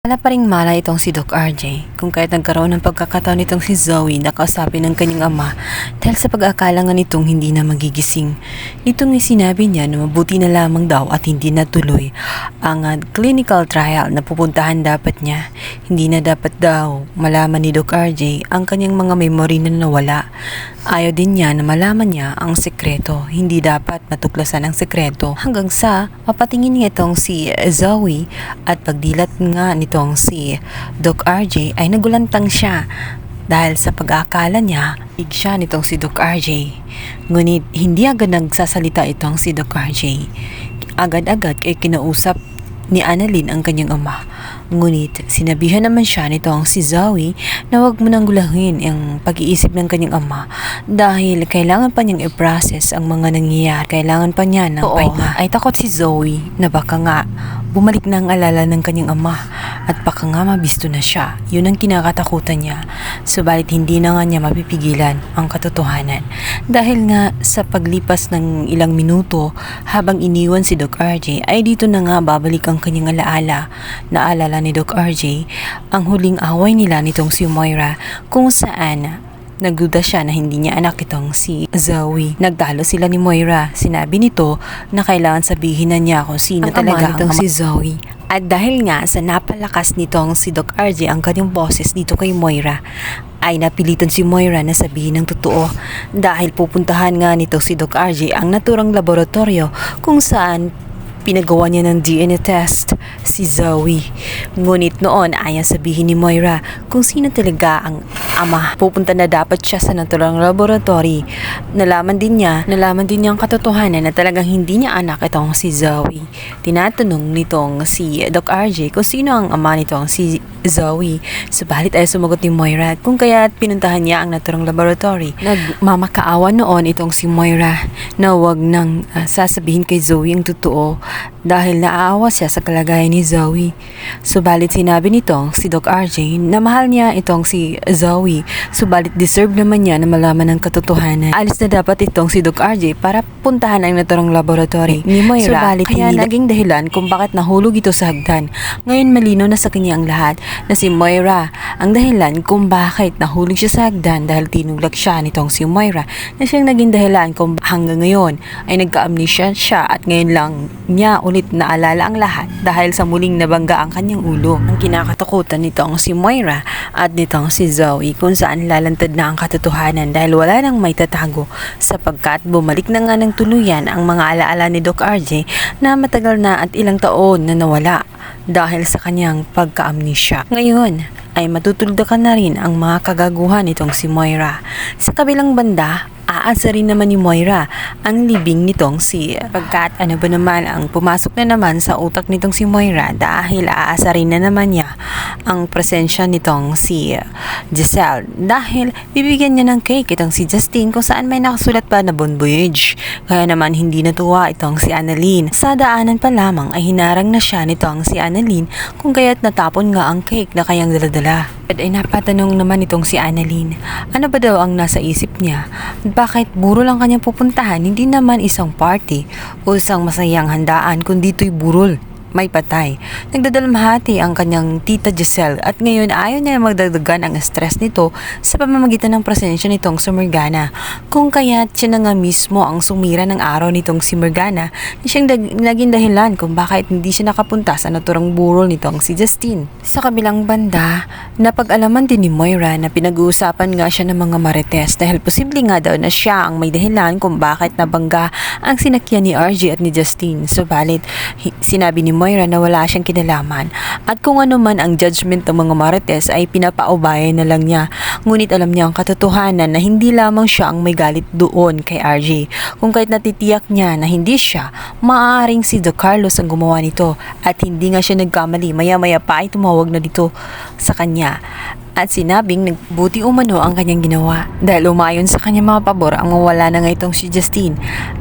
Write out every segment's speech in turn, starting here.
Wala pa ring mala itong si Doc RJ kung kahit nagkaroon ng pagkakataon nitong si Zoe na kausapin ng kanyang ama dahil sa pag-akala nga nitong hindi na magigising. Itong sinabi niya na mabuti na lamang daw at hindi natuloy ang clinical trial na pupuntahan dapat niya. Hindi na dapat daw malaman ni Doc RJ ang kanyang mga memory na nawala. Ayaw din niya na malaman niya ang sekreto. Hindi dapat matuklasan ang sekreto hanggang sa mapatingin niya itong si Zoe at pagdilat nga nitong si Doc RJ ay nagulantang siya dahil sa pag-aakala niya big siya nitong si Doc RJ. Ngunit hindi agad nagsasalita itong si Doc RJ. Agad-agad kay kinausap ni Annalyn ang kanyang ama. Ngunit sinabihan naman siya nitong si Zoe na huwag mo nang gulahin ang pag-iisip ng kanyang ama dahil kailangan pa niyang i-process ang mga nangyayari. Kailangan pa niya ng pahinga. Ay takot si Zoe na baka nga bumalik na ang alala ng kanyang ama at baka nga mabisto na siya. Yun ang kinakatakutan niya. Subalit hindi na nga niya mapipigilan ang katotohanan. Dahil nga sa paglipas ng ilang minuto habang iniwan si Doc RJ ay dito na nga babalik ang kanyang alaala. Naalala ni Doc RJ ang huling away nila nitong si Moira kung saan nagduda siya na hindi niya anak itong si Zoe. Nagtalo sila ni Moira. Sinabi nito na kailangan sabihin na niya kung sino talaga ang si Zoe. At dahil nga sa napalakas nitong si Doc RJ ang kanyang boses dito kay Moira, ay napilitan si Moira na sabihin ng totoo dahil pupuntahan nga nito si Doc RJ ang naturang laboratorio kung saan pinagawa niya ng DNA test si Zoe. Ngunit noon ayaw sabihin ni Moira kung sino talaga ang ama. Pupunta na dapat siya sa naturang laboratory. Nalaman din niya ang katotohanan na talagang hindi niya anak itong si Zoe. Tinatanong nitong si Doc RJ kung sino ang ama nitong si Zoe. Subalit ay sumagot ni Moira kung kaya pinuntahan niya ang naturang laboratory. Nagmamakaawa noon itong si Moira na huwag nang sasabihin kay Zoe ang totoo dahil naaawa siya sa kalagayan ni Zoe. Subalit sinabi nitong si Doc RJ na mahal niya itong si Zoe. Subalit deserve naman niya na malaman ang katotohanan. Alis na dapat itong si Doc RJ para puntahan ang naturang laboratory ni Moira. Subalit kaya naging dahilan kung bakit nahulog ito sa hagdan. Ngayon malinaw na sa kanya ang lahat na si Moira ang dahilan kung bakit nahulog siya sa hagdan dahil tinulak siya nitong si Moira na siyang naging dahilan kung hanggang ngayon ay nagka-amnesia siya at ngayon lang niya ulit naalala ang lahat dahil sa muling nabangga ang kanyang ulo. Ang kinakatakutan nitong si Moira at nitong si Zoe kung saan lalantad na ang katotohanan dahil wala nang may tatago sapagkat bumalik na nga ng tuluyan ang mga alaala ni Doc RJ na matagal na at ilang taon na nawala dahil sa kanyang pagka-amnesia. Ngayon ay matutuldakan na rin ang mga kagaguhan nitong si Moira. Sa kabilang banda, aasarin naman ni Moira ang libing nitong si pagkat ano ba naman ang pumasok na naman sa utak nitong si Moira dahil aasarin na naman niya ang presensya nitong si Giselle dahil bibigyan niya ng cake itong si Justine kung saan may nakasulat pa na Bon Voyage. Kaya naman hindi natuwa itong si Annalyn. Sa daanan pa lamang ay hinarang na siya nitong si Annalyn kung kaya't natapon nga ang cake na kayang daladala. At ay napatanong naman itong si Annalyn, ano ba daw ang nasa isip niya? Bakit burol ang kanyang pupuntahan? Hindi naman isang party o isang masayang handaan kundi ito'y burol. May patay. Nagdadalmahati ang kanyang tita Giselle at ngayon ayaw niya magdagdagan ang stress nito sa pamamagitan ng presensya nitong si Morgana. Kung kaya't siya na nga mismo ang sumira ng araw nitong si Morgana na siyang naging dahilan kung bakit hindi siya nakapunta sa naturang burol nitong si Justine. Sa kabilang banda, napag-alaman din ni Moira na pinag-uusapan nga siya ng mga marites dahil posible nga daw na siya ang may dahilan kung bakit nabangga ang sinakyan ni RJ at ni Justine. Subalit, sinabi ni Moira na wala siyang kinalaman at kung ano man ang judgment ng mga marites ay pinapaubayan na lang niya. Ngunit alam niya ang katotohanan na hindi lamang siya ang may galit doon kay RJ. Kung kahit natitiyak niya na hindi siya, maaaring si Doc Carlos ang gumawa nito at hindi nga siya nagkamali. Maya-maya pa ay tumawag na dito sa kanya at sinabing nagbuti umano ang kanyang ginawa dahil umayon sa kanyang mga pabor ang mawala na nga itong si Justine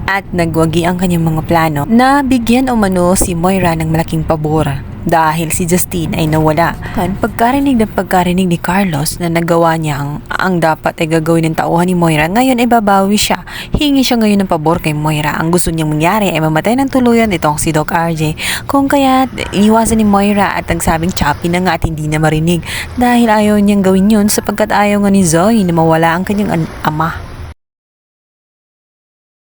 at nagwagi ang kanyang mga plano na bigyan umano si Moira ng malaking pabor dahil si Justine ay nawala. Pagkarinig ni Carlos na nagawa niya ang dapat ay gagawin ng tauhan ni Moira, ngayon ay babawi siya. Hingi siya ngayon ng pabor kay Moira. Ang gusto niyang mangyari ay mamatay ng tuluyan itong si Doc RJ. Kung kaya iniwasan ni Moira at nagsabing choppy na nga at hindi na marinig dahil ayaw niyang gawin yun sapagkat ayaw nga ni Zoe na mawala ang kanyang ama.